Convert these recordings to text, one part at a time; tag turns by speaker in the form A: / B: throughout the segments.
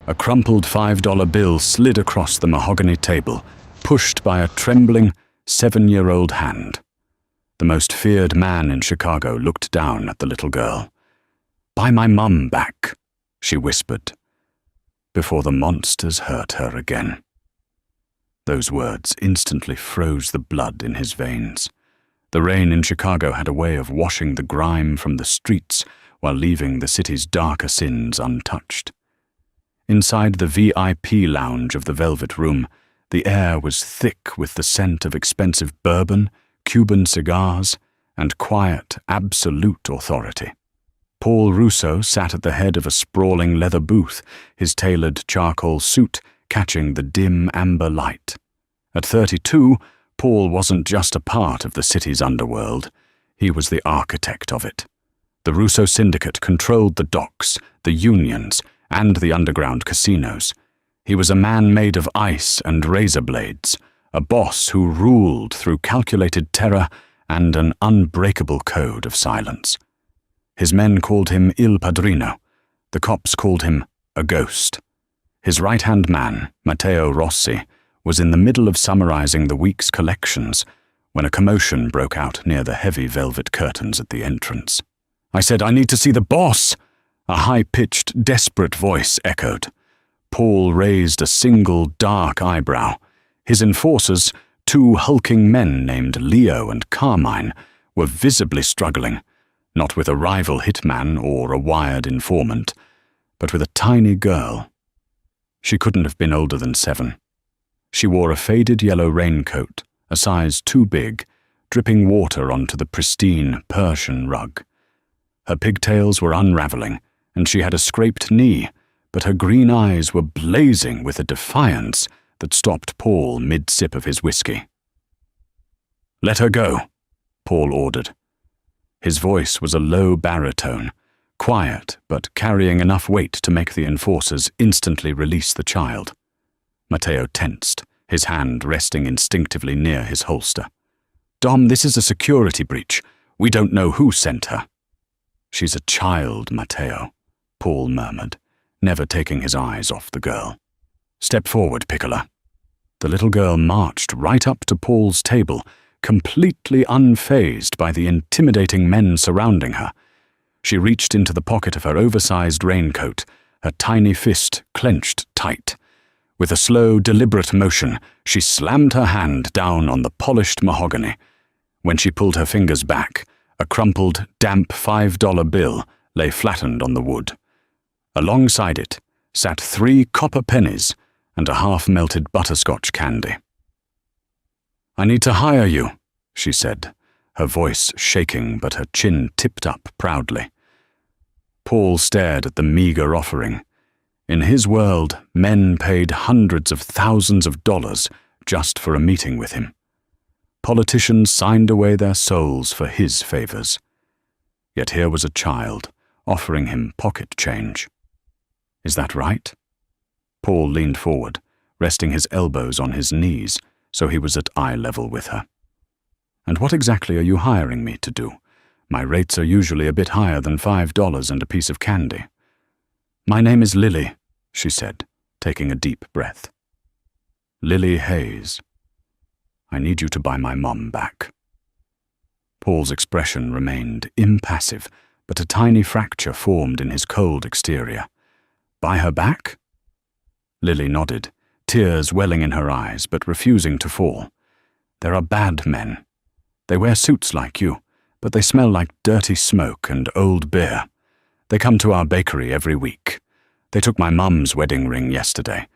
A: A crumpled $5 bill slid across the mahogany table, pushed by a trembling 7-year-old hand. The most feared man in Chicago looked down at the little girl. "Buy my mum back," she whispered, before the monsters hurt her again. Those words instantly froze the blood in his veins. The rain in Chicago had a way of washing the grime from the streets while leaving the city's darker sins untouched. Inside the VIP lounge of the Velvet Room, the air was thick with the scent of expensive bourbon, Cuban cigars, and quiet, absolute authority. Paul Russo sat at the head of a sprawling leather booth, his tailored charcoal suit catching the dim amber light. At 32, Paul wasn't just a part of the city's underworld, he was the architect of it. The Russo syndicate controlled the docks, the unions, and the underground casinos. He was a man made of ice and razor blades, a boss who ruled through calculated terror and an unbreakable code of silence. His men called him Il Padrino. The cops called him a ghost. His right-hand man, Matteo Rossi, was in the middle of summarizing the week's collections when a commotion broke out near the heavy velvet curtains at the entrance. "I said, I need to see the boss!" A high-pitched, desperate voice echoed. Paul raised a single dark eyebrow. His enforcers, 2 hulking men named Leo and Carmine, were visibly struggling, not with a rival hitman or a wired informant, but with a tiny girl. She couldn't have been older than 7. She wore a faded yellow raincoat, a size too big, dripping water onto the pristine Persian rug. Her pigtails were unraveling, and she had a scraped knee, but her green eyes were blazing with a defiance that stopped Paul mid-sip of his whiskey. "Let her go," Paul ordered. His voice was a low baritone, quiet but carrying enough weight to make the enforcers instantly release the child. Matteo tensed, his hand resting instinctively near his holster. "Dom, this is a security breach. We don't know who sent her." "She's a child, Matteo," Paul murmured, never taking his eyes off the girl. "Step forward, Piccola." The little girl marched right up to Paul's table, completely unfazed by the intimidating men surrounding her. She reached into the pocket of her oversized raincoat, her tiny fist clenched tight. With a slow, deliberate motion, she slammed her hand down on the polished mahogany. When she pulled her fingers back, a crumpled, damp $5 bill lay flattened on the wood. Alongside it sat 3 copper pennies and a half-melted butterscotch candy. "I need to hire you," she said, her voice shaking but her chin tipped up proudly. Paul stared at the meager offering. In his world, men paid hundreds of thousands of dollars just for a meeting with him. Politicians signed away their souls for his favors. Yet here was a child offering him pocket change. Is that right? Paul leaned forward, resting his elbows on his knees so he was at eye level with her. "And what exactly are you hiring me to do? My rates are usually a bit higher than $5 and a piece of candy." "My name is Lily," she said, taking a deep breath. "Lily Hayes. I need you to buy my mom back." Paul's expression remained impassive, but a tiny fracture formed in his cold exterior. "Buy her back?" Lily nodded, tears welling in her eyes but refusing to fall. "There are bad men. They wear suits like you, but they smell like dirty smoke and old beer. They come to our bakery every week. They took my mum's wedding ring yesterday.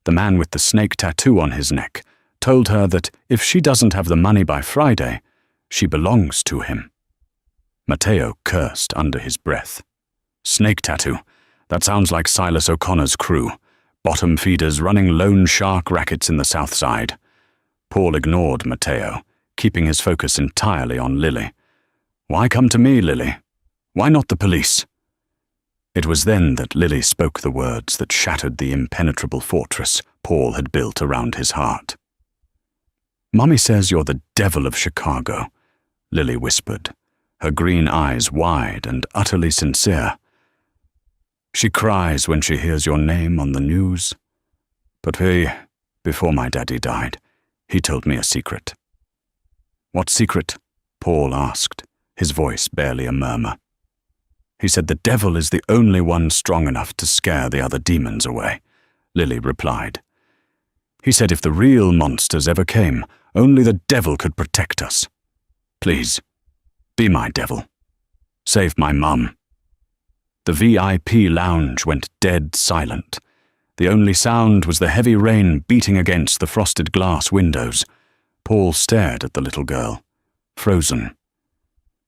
A: The man with the snake tattoo on his neck told her that if she doesn't have the money by Friday, she belongs to him." Matteo cursed under his breath. "Snake tattoo? That sounds like Silas O'Connor's crew. Bottom feeders running loan shark rackets in the South Side." Paul ignored Matteo, keeping his focus entirely on Lily. "Why come to me, Lily? Why not the police?" It was then that Lily spoke the words that shattered the impenetrable fortress Paul had built around his heart. "Mommy says you're the devil of Chicago," Lily whispered, her green eyes wide and utterly sincere. She cries when she hears your name on the news. But before my daddy died, he told me a secret." "What secret?" Paul asked, his voice barely a murmur. "He said the devil is the only one strong enough to scare the other demons away," Lily replied. "He said if the real monsters ever came, only the devil could protect us. Please, be my devil. Save my mum." The VIP lounge went dead silent. The only sound was the heavy rain beating against the frosted glass windows. Paul stared at the little girl, frozen.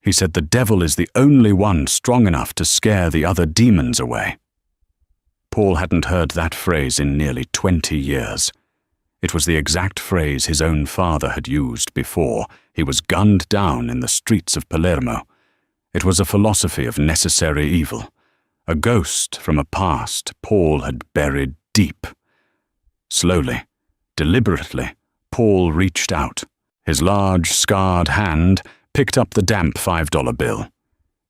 A: He said the devil is the only one strong enough to scare the other demons away. Paul hadn't heard that phrase in nearly 20 years. It was the exact phrase his own father had used before he was gunned down in the streets of Palermo. It was a philosophy of necessary evil, a ghost from a past Paul had buried deep. Slowly, deliberately, Paul reached out. His large, scarred hand picked up the damp $5 bill.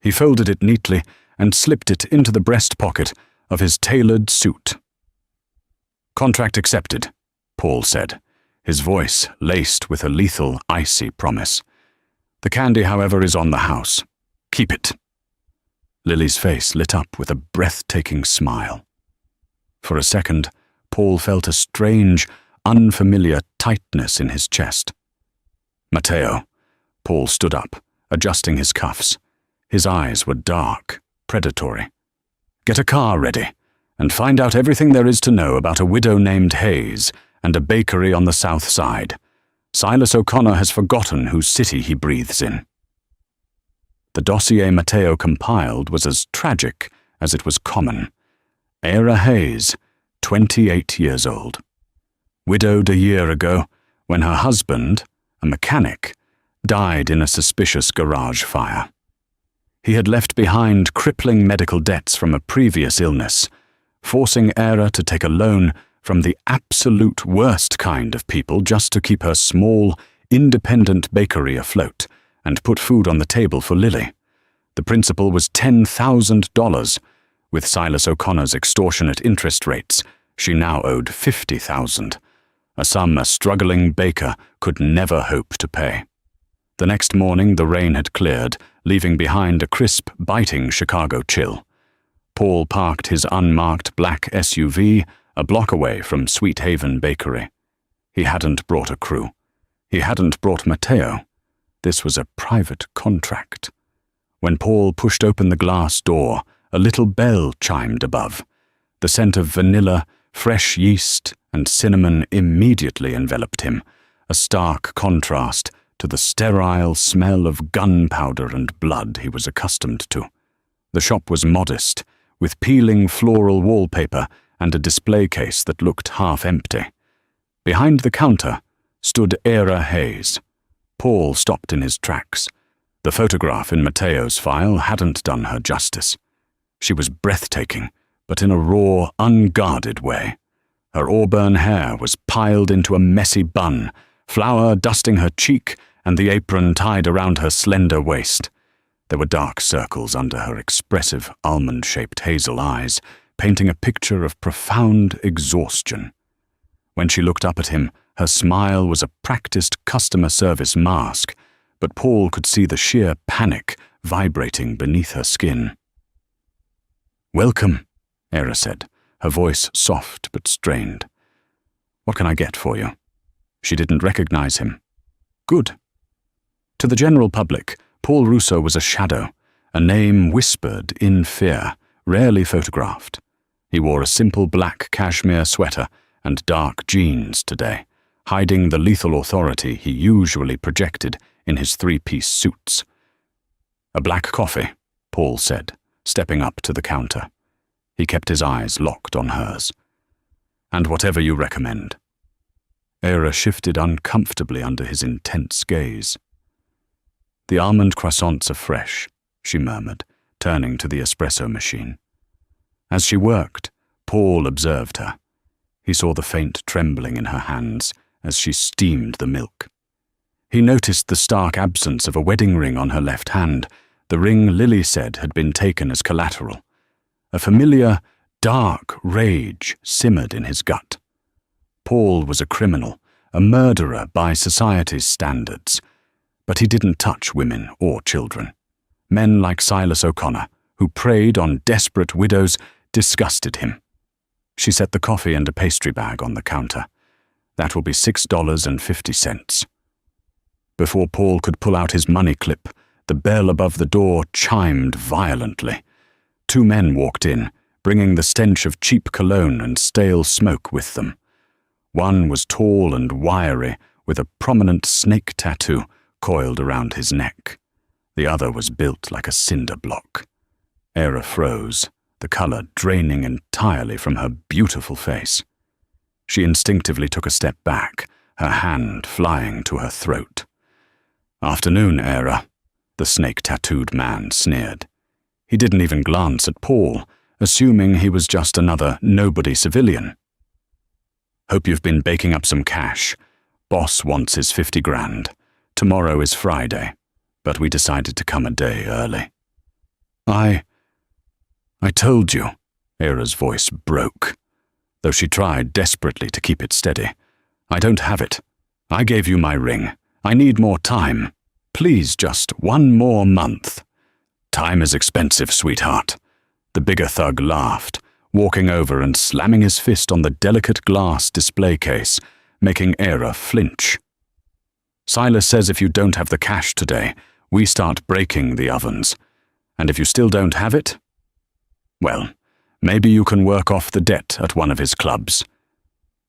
A: He folded it neatly and slipped it into the breast pocket of his tailored suit. "Contract accepted," Paul said, his voice laced with a lethal, icy promise. "The candy, however, is on the house. Keep it." Lily's face lit up with a breathtaking smile. For a second, Paul felt a strange, unfamiliar tightness in his chest. "Matteo," Paul stood up, adjusting his cuffs. His eyes were dark, predatory. "Get a car ready, and find out everything there is to know about a widow named Hayes and a bakery on the south side. Silas O'Connor has forgotten whose city he breathes in." The dossier Matteo compiled was as tragic as it was common. Era Hayes, 28 years old. Widowed a year ago when her husband, a mechanic, died in a suspicious garage fire. He had left behind crippling medical debts from a previous illness, forcing Era to take a loan from the absolute worst kind of people just to keep her small, independent bakery afloat and put food on the table for Lily. The principal was $10,000. With Silas O'Connor's extortionate interest rates, she now owed $50,000, a sum a struggling baker could never hope to pay. The next morning the rain had cleared, leaving behind a crisp, biting Chicago chill. Paul parked his unmarked black SUV a block away from Sweet Haven Bakery. He hadn't brought a crew. He hadn't brought Matteo. This was a private contract. When Paul pushed open the glass door, a little bell chimed above. The scent of vanilla, fresh yeast, and cinnamon immediately enveloped him, a stark contrast to the sterile smell of gunpowder and blood he was accustomed to. The shop was modest, with peeling floral wallpaper and a display case that looked half empty. Behind the counter stood Era Hayes. Paul stopped in his tracks. The photograph in Matteo's file hadn't done her justice. She was breathtaking, but in a raw, unguarded way. Her auburn hair was piled into a messy bun, flour dusting her cheek and the apron tied around her slender waist. There were dark circles under her expressive, almond-shaped hazel eyes, painting a picture of profound exhaustion. When she looked up at him, her smile was a practiced customer service mask, but Paul could see the sheer panic vibrating beneath her skin. "Welcome," Era said, her voice soft but strained. "What can I get for you?" She didn't recognize him. Good. To the general public, Paul Russo was a shadow, a name whispered in fear, rarely photographed. He wore a simple black cashmere sweater and dark jeans today, hiding the lethal authority he usually projected in his three-piece suits. "A black coffee," Paul said, stepping up to the counter. He kept his eyes locked on hers. "And whatever you recommend." Era shifted uncomfortably under his intense gaze. "The almond croissants are fresh," she murmured, turning to the espresso machine. As she worked, Paul observed her. He saw the faint trembling in her hands as she steamed the milk. He noticed the stark absence of a wedding ring on her left hand, the ring Lily said had been taken as collateral. A familiar, dark rage simmered in his gut. Paul was a criminal, a murderer by society's standards, but he didn't touch women or children. Men like Silas O'Connor, who preyed on desperate widows, disgusted him. She set the coffee and a pastry bag on the counter. That will be $6.50. Before Paul could pull out his money clip, the bell above the door chimed violently. 2 men walked in, bringing the stench of cheap cologne and stale smoke with them. One was tall and wiry, with a prominent snake tattoo coiled around his neck. The other was built like a cinder block. Era froze, the color draining entirely from her beautiful face. She instinctively took a step back, her hand flying to her throat. "Afternoon, Era," the snake-tattooed man sneered. He didn't even glance at Paul, assuming he was just another nobody civilian. "Hope you've been baking up some cash. Boss wants his 50 grand. Tomorrow is Friday, but we decided to come a day early." I told you," Era's voice broke, though she tried desperately to keep it steady. "I don't have it. I gave you my ring. I need more time. Please, just 1 more month." "Time is expensive, sweetheart." The bigger thug laughed, walking over and slamming his fist on the delicate glass display case, making Era flinch. "Silas says if you don't have the cash today, we start breaking the ovens. And if you still don't have it, well, maybe you can work off the debt at one of his clubs.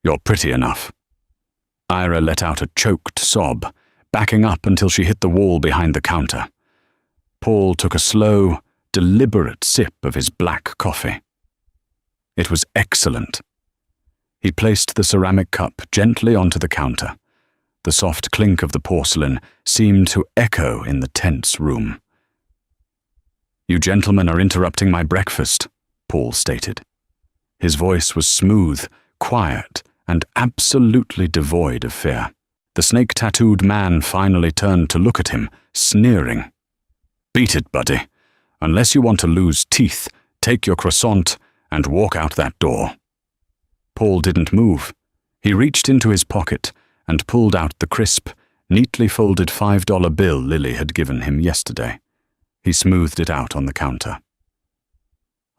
A: You're pretty enough." Ira let out a choked sob, backing up until she hit the wall behind the counter. Paul took a slow, deliberate sip of his black coffee. It was excellent. He placed the ceramic cup gently onto the counter. The soft clink of the porcelain seemed to echo in the tense room. "You gentlemen are interrupting my breakfast," Paul stated. His voice was smooth, quiet, and absolutely devoid of fear. The snake-tattooed man finally turned to look at him, sneering. "Beat it, buddy. Unless you want to lose teeth, take your croissant and walk out that door." Paul didn't move. He reached into his pocket and pulled out the crisp, neatly folded $5 bill Lily had given him yesterday. He smoothed it out on the counter.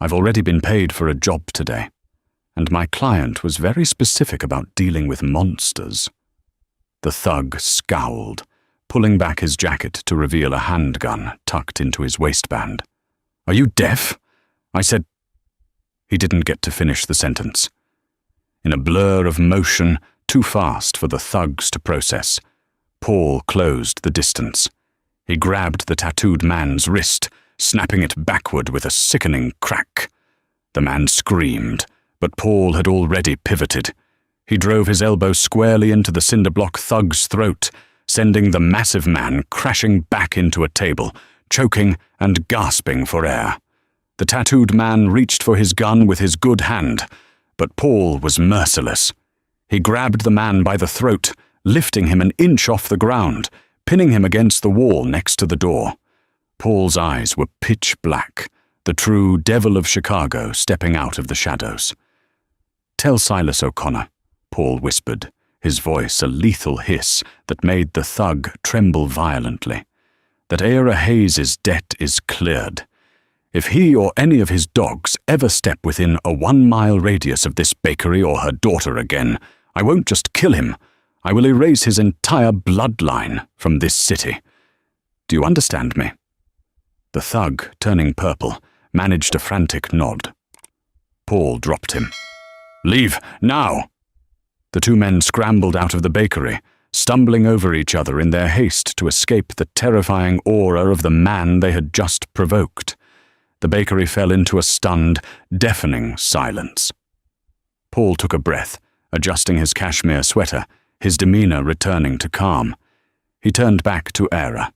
A: "I've already been paid for a job today, and my client was very specific about dealing with monsters." The thug scowled, pulling back his jacket to reveal a handgun tucked into his waistband. "Are you deaf? I said—" He didn't get to finish the sentence. In a blur of motion, too fast for the thugs to process, Paul closed the distance. He grabbed the tattooed man's wrist, snapping it backward with a sickening crack. The man screamed, but Paul had already pivoted. He drove his elbow squarely into the cinderblock thug's throat, sending the massive man crashing back into a table, choking and gasping for air. The tattooed man reached for his gun with his good hand, but Paul was merciless. He grabbed the man by the throat, lifting him an inch off the ground, pinning him against the wall next to the door. Paul's eyes were pitch black, the true devil of Chicago stepping out of the shadows. "Tell Silas O'Connor," Paul whispered, his voice a lethal hiss that made the thug tremble violently, "that Era Hayes's debt is cleared. If he or any of his dogs ever step within a 1-mile radius of this bakery or her daughter again, I won't just kill him, I will erase his entire bloodline from this city. Do you understand me?" The thug, turning purple, managed a frantic nod. Paul dropped him. "Leave, now!" The 2 men scrambled out of the bakery, stumbling over each other in their haste to escape the terrifying aura of the man they had just provoked. The bakery fell into a stunned, deafening silence. Paul took a breath, adjusting his cashmere sweater, his demeanor returning to calm. He turned back to Era.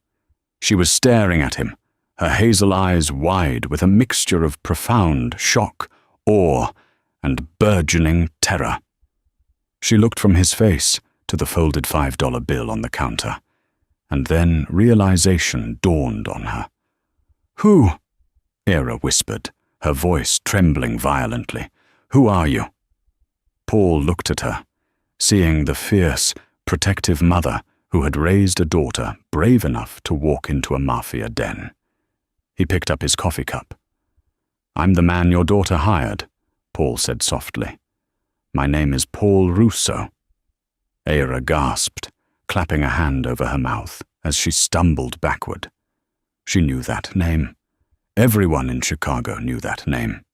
A: She was staring at him, her hazel eyes wide with a mixture of profound shock, awe, and burgeoning terror. She looked from his face to the folded $5 bill on the counter, and then realization dawned on her. "Who?" Era whispered, her voice trembling violently. "Who are you?" Paul looked at her, seeing the fierce, protective mother who had raised a daughter brave enough to walk into a Mafia den. He picked up his coffee cup. "I'm the man your daughter hired," Paul said softly. "My name is Paul Russo." Era gasped, clapping a hand over her mouth as she stumbled backward. She knew that name. Everyone in Chicago knew that name.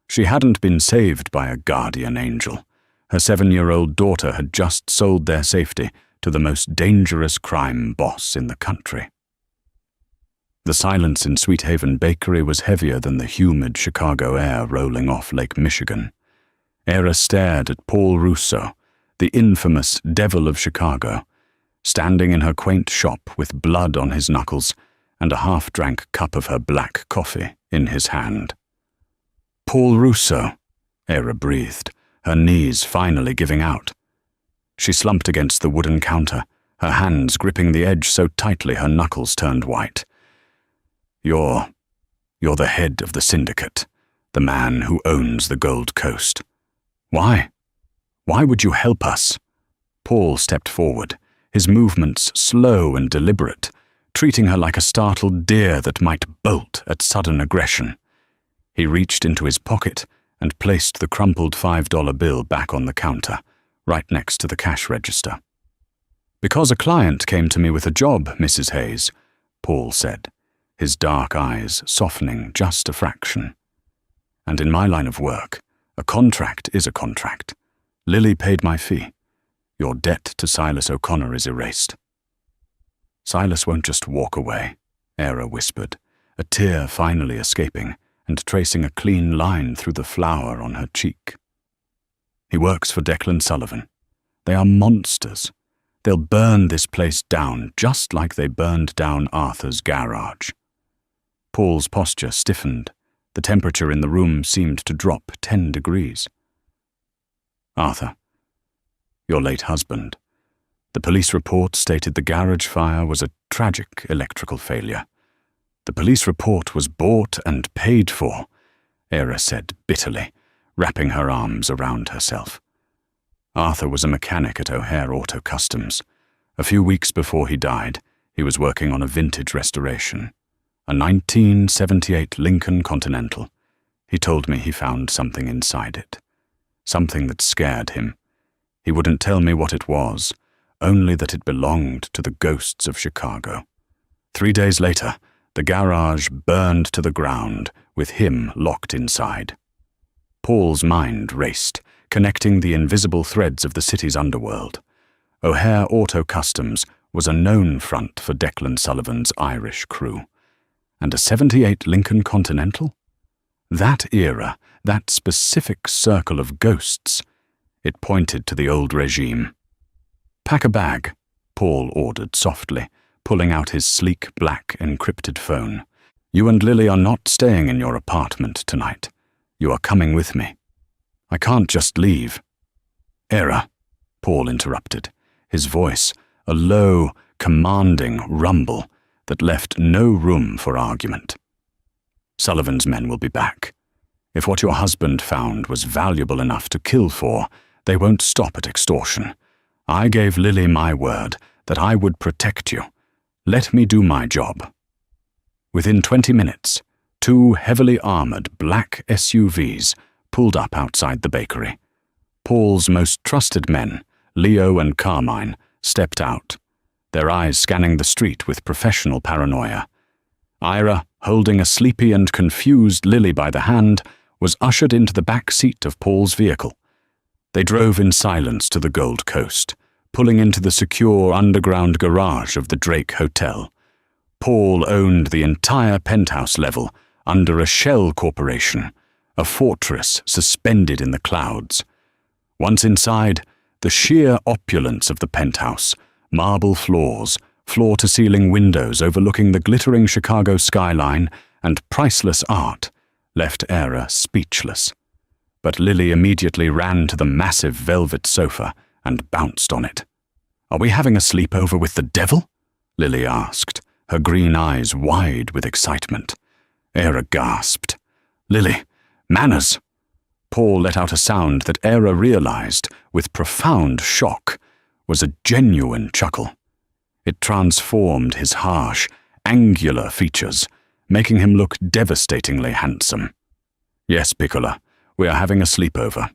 A: She hadn't been saved by a guardian angel. Her 7-year-old daughter had just sold their safety to the most dangerous crime boss in the country. The silence in Sweet Haven Bakery was heavier than the humid Chicago air rolling off Lake Michigan. Era stared at Paul Russo, the infamous devil of Chicago, standing in her quaint shop with blood on his knuckles and a half-drank cup of her black coffee in his hand. "Paul Russo," Era breathed, her knees finally giving out. She slumped against the wooden counter, her hands gripping the edge so tightly her knuckles turned white. You're the head of the syndicate, the man who owns the Gold Coast. Why? Why would you help us?" Paul stepped forward, his movements slow and deliberate, treating her like a startled deer that might bolt at sudden aggression. He reached into his pocket and placed the crumpled $5 bill back on the counter, right next to the cash register. "Because a client came to me with a job, Mrs. Hayes," Paul said, his dark eyes softening just a fraction. "And in my line of work, a contract is a contract. Lily paid my fee. Your debt to Silas O'Connor is erased." "Silas won't just walk away," Era whispered, a tear finally escaping and tracing a clean line through the flour on her cheek. "He works for Declan Sullivan. They are monsters. They'll burn this place down just like they burned down Arthur's garage." Paul's posture stiffened. The temperature in the room seemed to drop 10 degrees. "Arthur, your late husband. The police report stated the garage fire was a tragic electrical failure. The police report was bought and paid for," Era said bitterly, wrapping her arms around herself. "Arthur was a mechanic at O'Hare Auto Customs. A few weeks before he died, he was working on a vintage restoration. A 1978 Lincoln Continental. He told me he found something inside it. Something that scared him. He wouldn't tell me what it was, only that it belonged to the ghosts of Chicago. 3 days later, the garage burned to the ground, with him locked inside." Paul's mind raced, connecting the invisible threads of the city's underworld. O'Hare Auto Customs was a known front for Declan Sullivan's Irish crew. And a 78 Lincoln Continental? That era, that specific circle of ghosts. It pointed to the old regime. "Pack a bag," Paul ordered softly, pulling out his sleek black encrypted phone. "You and Lily are not staying in your apartment tonight. You are coming with me." "I can't just leave." "Era," Paul interrupted, his voice a low, commanding rumble that left no room for argument. "Sullivan's men will be back. If what your husband found was valuable enough to kill for, they won't stop at extortion. I gave Lily my word that I would protect you. Let me do my job." Within 20 minutes, 2 heavily armored black SUVs pulled up outside the bakery. Paul's most trusted men, Leo and Carmine, stepped out, their eyes scanning the street with professional paranoia. Ira, holding a sleepy and confused Lily by the hand, was ushered into the back seat of Paul's vehicle. They drove in silence to the Gold Coast, pulling into the secure underground garage of the Drake Hotel. Paul owned the entire penthouse level under a shell corporation, a fortress suspended in the clouds. Once inside, the sheer opulence of the penthouse, marble floors, floor-to-ceiling windows overlooking the glittering Chicago skyline, and priceless art, left Era speechless. But Lily immediately ran to the massive velvet sofa and bounced on it. "Are we having a sleepover with the devil?" Lily asked, her green eyes wide with excitement. Era gasped. Lily, manners! Paul let out a sound that Era realized, with profound shock, was a genuine chuckle. It transformed his harsh, angular features, making him look devastatingly handsome. Yes, Piccola, we are having a sleepover.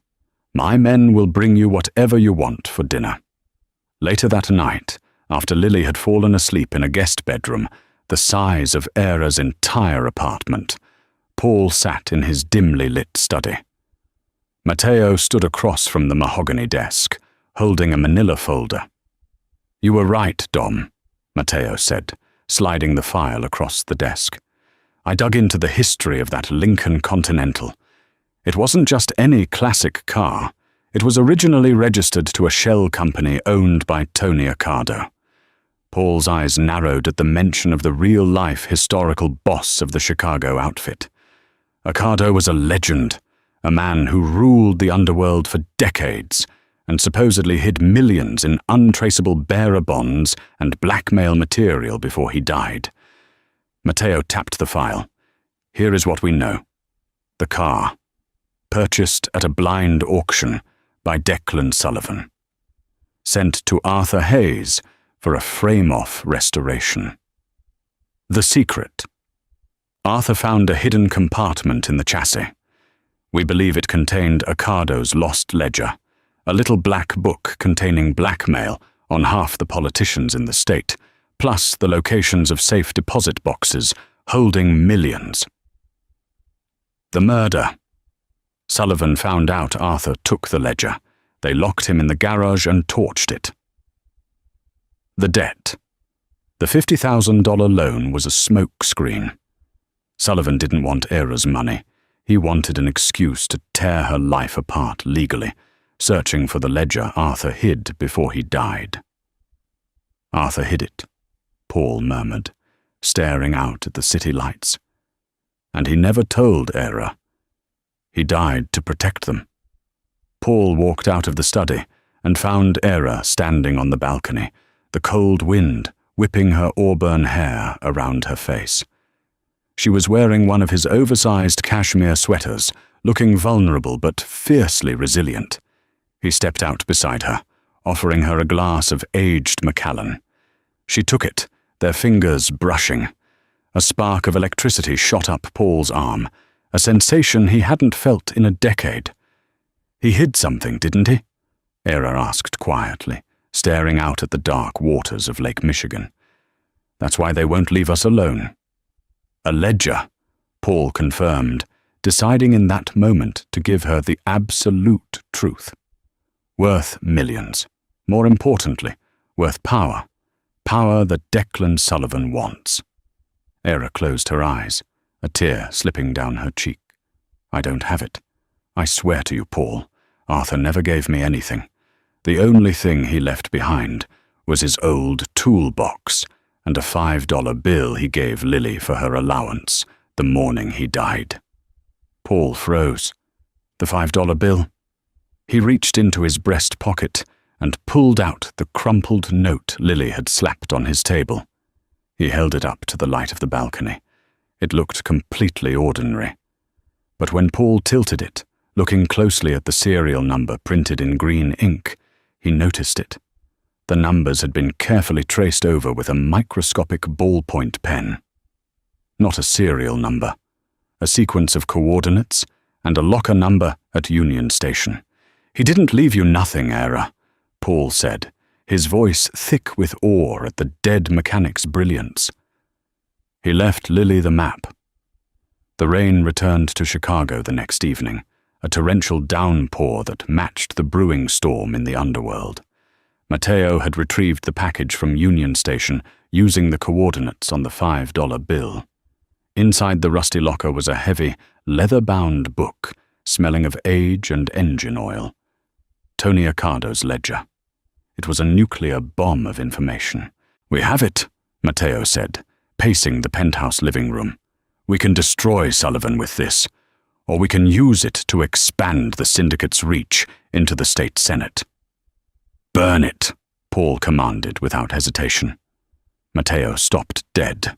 A: My men will bring you whatever you want for dinner. Later that night, after Lily had fallen asleep in a guest bedroom, the size of Era's entire apartment, Paul sat in his dimly lit study. Matteo stood across from the mahogany desk, holding a manila folder. "You were right, Dom," Matteo said, sliding the file across the desk. "I dug into the history of that Lincoln Continental. It wasn't just any classic car. It was originally registered to a shell company owned by Tony Accardo." Paul's eyes narrowed at the mention of the real-life historical boss of the Chicago outfit. Accardo was a legend, a man who ruled the underworld for decades and supposedly hid millions in untraceable bearer bonds and blackmail material before he died. Matteo tapped the file. "Here is what we know. The car, purchased at a blind auction by Declan Sullivan. Sent to Arthur Hayes for a frame-off restoration. The secret. Arthur found a hidden compartment in the chassis. We believe it contained Accardo's lost ledger, a little black book containing blackmail on half the politicians in the state, plus the locations of safe deposit boxes holding millions. The murder. Sullivan found out Arthur took the ledger. They locked him in the garage and torched it. The debt. The $50,000 loan was a smokescreen. Sullivan didn't want Era's money. He wanted an excuse to tear her life apart legally, searching for the ledger Arthur hid before he died. "Arthur hid it," Paul murmured, staring out at the city lights. "And he never told Era. He died to protect them." Paul walked out of the study and found Era standing on the balcony, the cold wind whipping her auburn hair around her face. She was wearing one of his oversized cashmere sweaters, looking vulnerable but fiercely resilient. He stepped out beside her, offering her a glass of aged Macallan. She took it, their fingers brushing. A spark of electricity shot up Paul's arm, a sensation he hadn't felt in a decade. "He hid something, didn't he?" Era asked quietly, staring out at the dark waters of Lake Michigan. "That's why they won't leave us alone." "A ledger," Paul confirmed, deciding in that moment to give her the absolute truth. "Worth millions. More importantly, worth power. Power that Declan Sullivan wants." Era closed her eyes, a tear slipping down her cheek. "I don't have it. I swear to you, Paul, Arthur never gave me anything. The only thing he left behind was his old toolbox and a $5 bill he gave Lily for her allowance the morning he died." Paul froze. The $5 bill? He reached into his breast pocket and pulled out the crumpled note Lily had slapped on his table. He held it up to the light of the balcony. It looked completely ordinary. But when Paul tilted it, looking closely at the serial number printed in green ink, he noticed it. The numbers had been carefully traced over with a microscopic ballpoint pen. Not a serial number, a sequence of coordinates, and a locker number at Union Station. "He didn't leave you nothing, Era," Paul said, his voice thick with awe at the dead mechanic's brilliance. He left Lily the map. The rain returned to Chicago the next evening, a torrential downpour that matched the brewing storm in the underworld. Matteo had retrieved the package from Union Station using the coordinates on the $5 bill. Inside the rusty locker was a heavy, leather-bound book, smelling of age and engine oil. Tony Accardo's ledger. It was a nuclear bomb of information. "We have it," Matteo said, pacing the penthouse living room. "We can destroy Sullivan with this, or we can use it to expand the syndicate's reach into the state senate." "Burn it," Paul commanded without hesitation. Matteo stopped dead.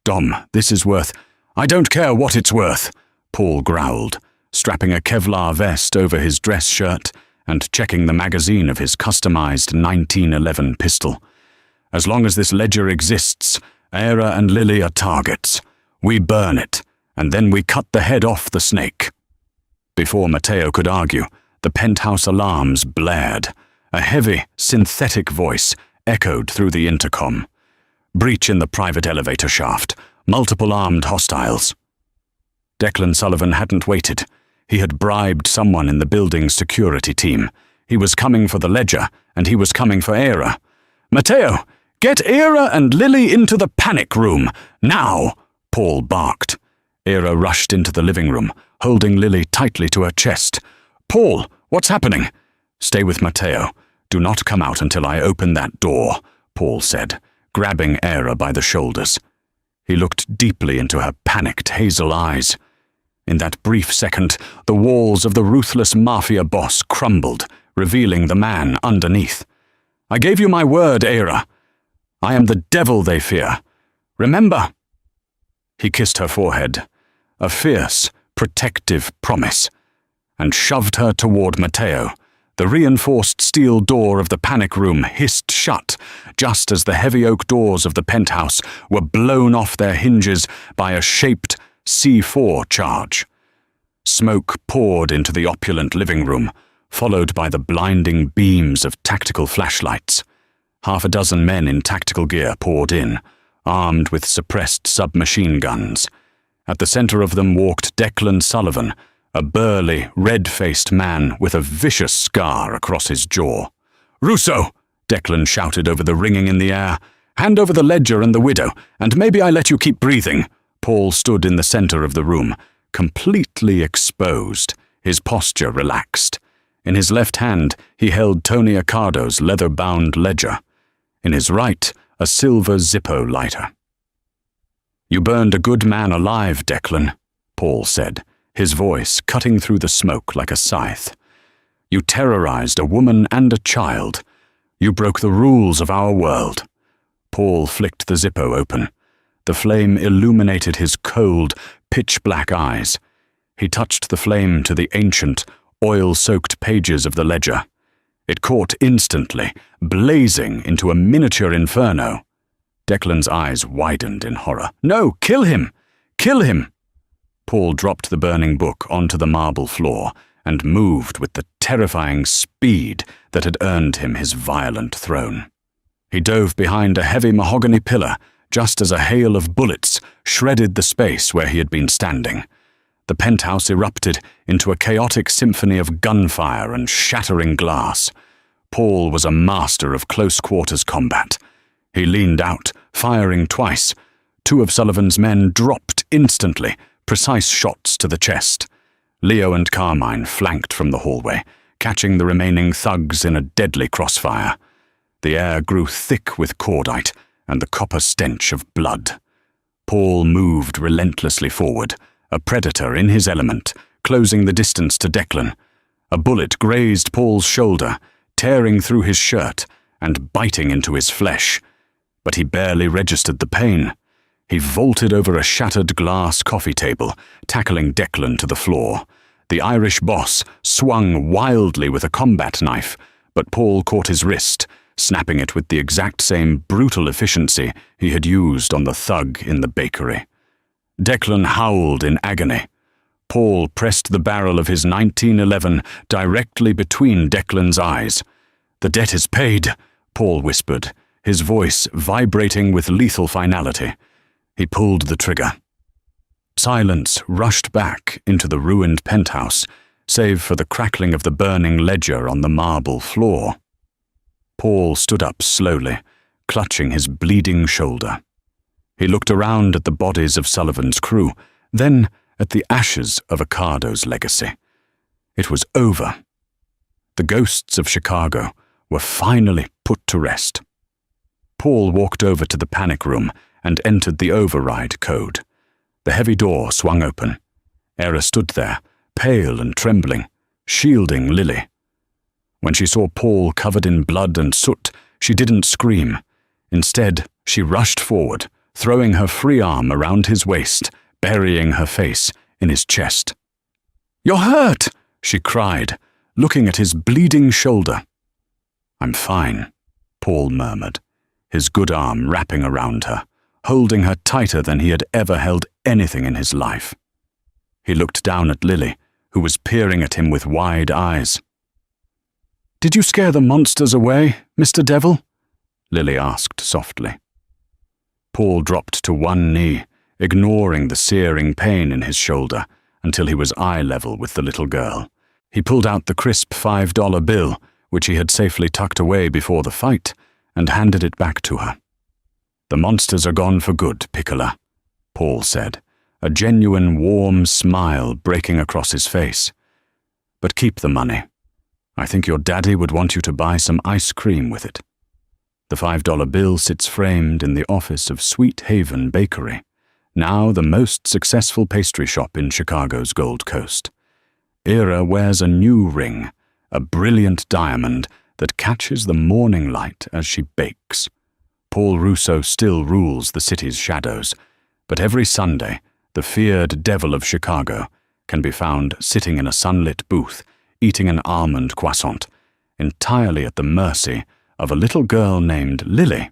A: "Dom, this is worth—" "I don't care what it's worth," Paul growled, strapping a Kevlar vest over his dress shirt and checking the magazine of his customized 1911 pistol. "As long as this ledger exists, Era and Lily are targets. We burn it, and then we cut the head off the snake." Before Matteo could argue, the penthouse alarms blared. A heavy, synthetic voice echoed through the intercom. "Breach in the private elevator shaft. Multiple armed hostiles." Declan Sullivan hadn't waited. He had bribed someone in the building's security team. He was coming for the ledger, and he was coming for Era. "Matteo, get Era and Lily into the panic room, now!" Paul barked. Era rushed into the living room, holding Lily tightly to her chest. "Paul, what's happening?" "Stay with Matteo. Do not come out until I open that door," Paul said, grabbing Era by the shoulders. He looked deeply into her panicked hazel eyes. In that brief second, the walls of the ruthless Mafia boss crumbled, revealing the man underneath. "I gave you my word, Era. I am the devil they fear. Remember?" He kissed her forehead, a fierce, protective promise, and shoved her toward Matteo. The reinforced steel door of the panic room hissed shut, just as the heavy oak doors of the penthouse were blown off their hinges by a shaped C4 charge. Smoke poured into the opulent living room, followed by the blinding beams of tactical flashlights. Half a dozen men in tactical gear poured in, armed with suppressed submachine guns. At the center of them walked Declan Sullivan, a burly, red-faced man with a vicious scar across his jaw. "Russo!" Declan shouted over the ringing in the air. "Hand over the ledger and the widow, and maybe I let you keep breathing." Paul stood in the center of the room, completely exposed, his posture relaxed. In his left hand, he held Tony Accardo's leather-bound ledger. In his right, a silver Zippo lighter. "You burned a good man alive, Declan," Paul said, his voice cutting through the smoke like a scythe. "You terrorized a woman and a child. You broke the rules of our world." Paul flicked the Zippo open. The flame illuminated his cold, pitch-black eyes. He touched the flame to the ancient, oil-soaked pages of the ledger. It caught instantly, blazing into a miniature inferno. Declan's eyes widened in horror. "No, kill him! Kill him!" Paul dropped the burning book onto the marble floor and moved with the terrifying speed that had earned him his violent throne. He dove behind a heavy mahogany pillar just as a hail of bullets shredded the space where he had been standing. The penthouse erupted into a chaotic symphony of gunfire and shattering glass. Paul was a master of close-quarters combat. He leaned out, firing twice. Two of Sullivan's men dropped instantly, precise shots to the chest. Leo and Carmine flanked from the hallway, catching the remaining thugs in a deadly crossfire. The air grew thick with cordite and the copper stench of blood. Paul moved relentlessly forward, a predator in his element, closing the distance to Declan. A bullet grazed Paul's shoulder, tearing through his shirt and biting into his flesh. But he barely registered the pain. He vaulted over a shattered glass coffee table, tackling Declan to the floor. The Irish boss swung wildly with a combat knife, but Paul caught his wrist, snapping it with the exact same brutal efficiency he had used on the thug in the bakery. Declan howled in agony. Paul pressed the barrel of his 1911 directly between Declan's eyes. "The debt is paid," Paul whispered, his voice vibrating with lethal finality. He pulled the trigger. Silence rushed back into the ruined penthouse, save for the crackling of the burning ledger on the marble floor. Paul stood up slowly, clutching his bleeding shoulder. He looked around at the bodies of Sullivan's crew, then at the ashes of Accardo's legacy. It was over. The ghosts of Chicago were finally put to rest. Paul walked over to the panic room and entered the override code. The heavy door swung open. Era stood there, pale and trembling, shielding Lily. When she saw Paul covered in blood and soot, she didn't scream. Instead, she rushed forward, throwing her free arm around his waist, burying her face in his chest. "You're hurt!" she cried, looking at his bleeding shoulder. "I'm fine," Paul murmured, his good arm wrapping around her, holding her tighter than he had ever held anything in his life. He looked down at Lily, who was peering at him with wide eyes. "Did you scare the monsters away, Mr. Devil?" Lily asked softly. Paul dropped to one knee, ignoring the searing pain in his shoulder, until he was eye level with the little girl. He pulled out the crisp $5 bill, which he had safely tucked away before the fight, and handed it back to her. "The monsters are gone for good, Piccola," Paul said, a genuine warm smile breaking across his face. "But keep the money. I think your daddy would want you to buy some ice cream with it. The $5 bill sits framed in the office of Sweet Haven Bakery, now the most successful pastry shop in Chicago's Gold Coast. Ira wears a new ring, a brilliant diamond that catches the morning light as she bakes. Paul Russo still rules the city's shadows, but every Sunday, the feared devil of Chicago can be found sitting in a sunlit booth, eating an almond croissant, entirely at the mercy of a little girl named Lily,